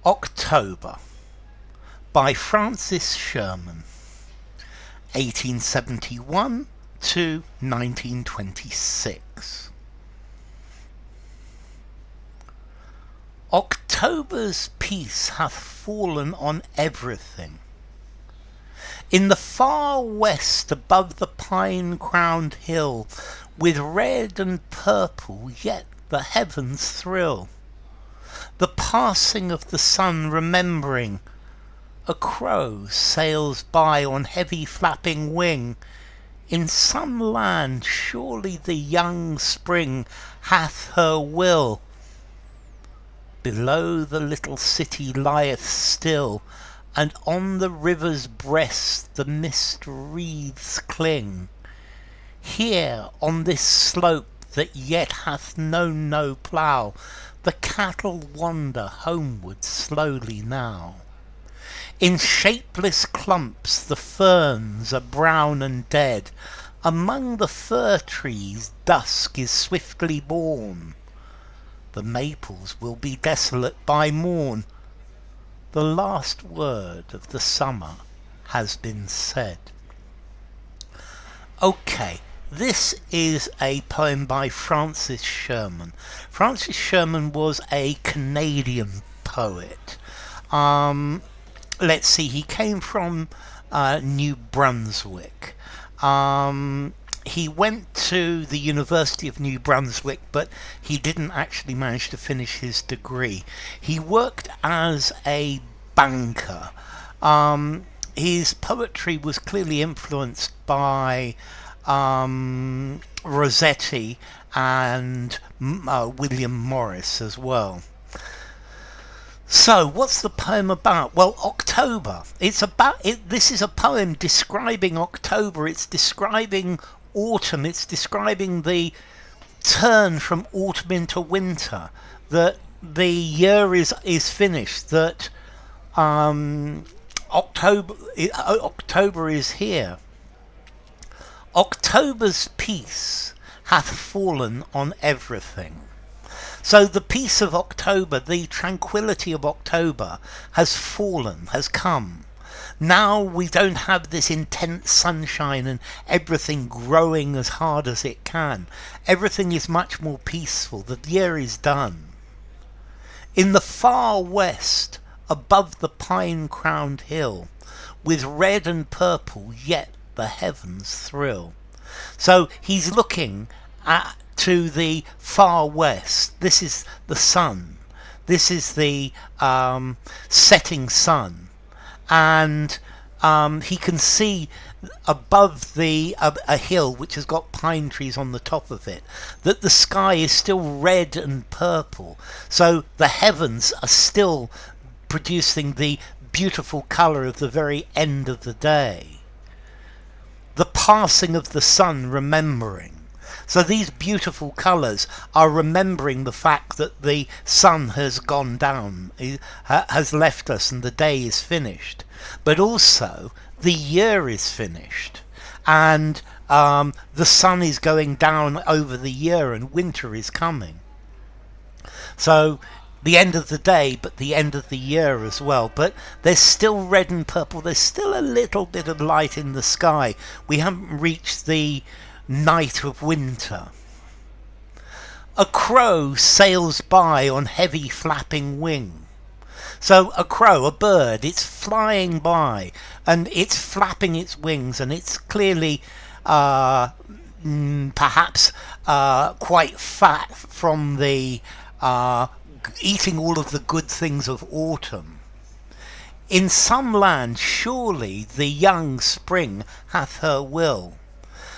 October by Francis Sherman, 1871 to 1926. October's peace hath fallen on everything. In the far west above the pine-crowned hill, with red and purple yet the heavens thrill. The passing of the sun remembering, a crow sails by on heavy flapping wing. In some land surely the young spring hath her will. Below the little city lieth still, and on the river's breast the mist-wreaths cling. Here on this slope that yet hath known no plough, the cattle wander homeward slowly now. In shapeless clumps the ferns are brown and dead. Among the fir-trees dusk is swiftly born. The maples will be desolate by morn. The last word of the summer has been said. Okay, this is a poem by Francis Sherman. Francis Sherman was a Canadian poet. Let's see, he came from New Brunswick. He went to the University of New Brunswick, but he didn't actually manage to finish his degree. He worked as a banker. His poetry was clearly influenced by Rossetti and William Morris as well. So, what's the poem about? Well, October. This is a poem describing October. It's describing autumn. It's describing the turn from autumn into winter. That the year is finished. That October is here. October's peace hath fallen on everything. So the peace of October, the tranquility of October has fallen, has come. Now we don't have this intense sunshine and everything growing as hard as it can. Everything is much more peaceful. The year is done. In the far west, above the pine-crowned hill, with red and purple yet the heavens thrill. So he's looking to the far west. This is the sun. This is the setting sun. And he can see above a hill which has got pine trees on the top of it, that the sky is still red and purple. So the heavens are still producing the beautiful colour of the very end of the day. The passing of the sun remembering. So these beautiful colours are remembering the fact that the sun has gone down, has left us, and the day is finished. But also the year is finished, and the sun is going down over the year and winter is coming. So the end of the day, but the end of the year as well. But there's still red and purple. There's still a little bit of light in the sky. We haven't reached the night of winter. A crow sails by on heavy flapping wing. So a crow, a bird, it's flying by and it's flapping its wings, and it's clearly perhaps quite fat from the eating all of the good things of autumn. In some land surely the young spring hath her will.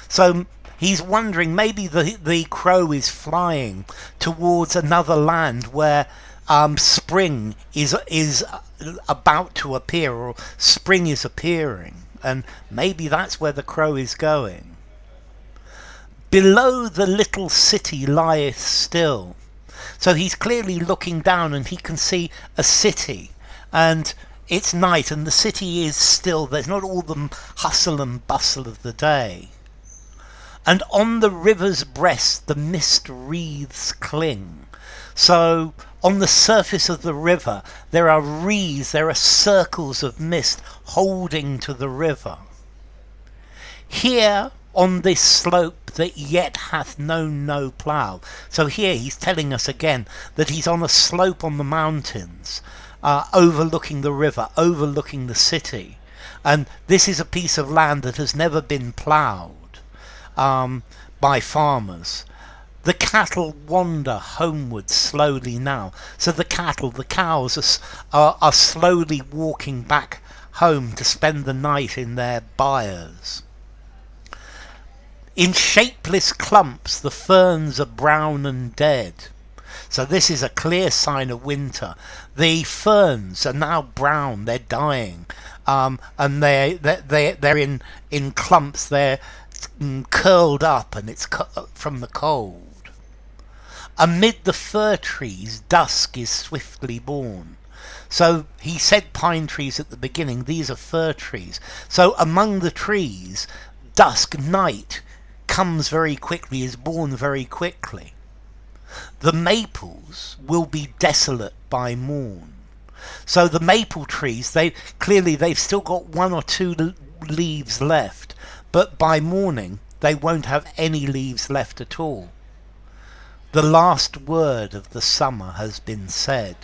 So he's wondering, maybe the crow is flying towards another land where spring is about to appear, or spring is appearing, and maybe that's where the crow is going. Below the little city lieth still. So he's clearly looking down and he can see a city, and it's night and the city is still. There's not all the hustle and bustle of the day. And on the river's breast the mist-wreaths cling. So On the surface of the river there are wreaths, there are circles of mist holding to the river. Here on this slope that yet hath known no plough. So here he's telling us again that he's on a slope on the mountains, overlooking the river, overlooking the city. And this is a piece of land that has never been ploughed by farmers. The cattle wander homeward slowly now. So the cows are slowly walking back home to spend the night in their byres. In shapeless clumps the ferns are brown and dead. So this is a clear sign of winter. The ferns are now brown, they're dying. And they're in clumps, they're curled up, and it's from the cold. Amid the fir-trees dusk is swiftly born. So he said pine trees at the beginning, these are fir trees. So among the trees, dusk, night, comes very quickly, is born very quickly. The maples will be desolate by morn. So the maple trees, they've still got one or two leaves left, but by morning they won't have any leaves left at all. The last word of the summer has been said.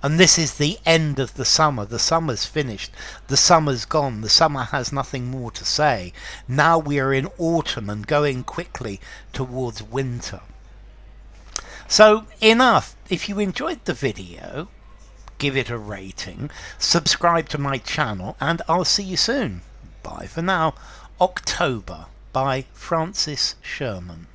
And this is the end of the summer. The summer's finished. The summer's gone. The summer has nothing more to say. Now we are in autumn and going quickly towards winter. So enough. If you enjoyed the video, give it a rating, subscribe to my channel, and I'll see you soon. Bye for now. October by Francis Sherman.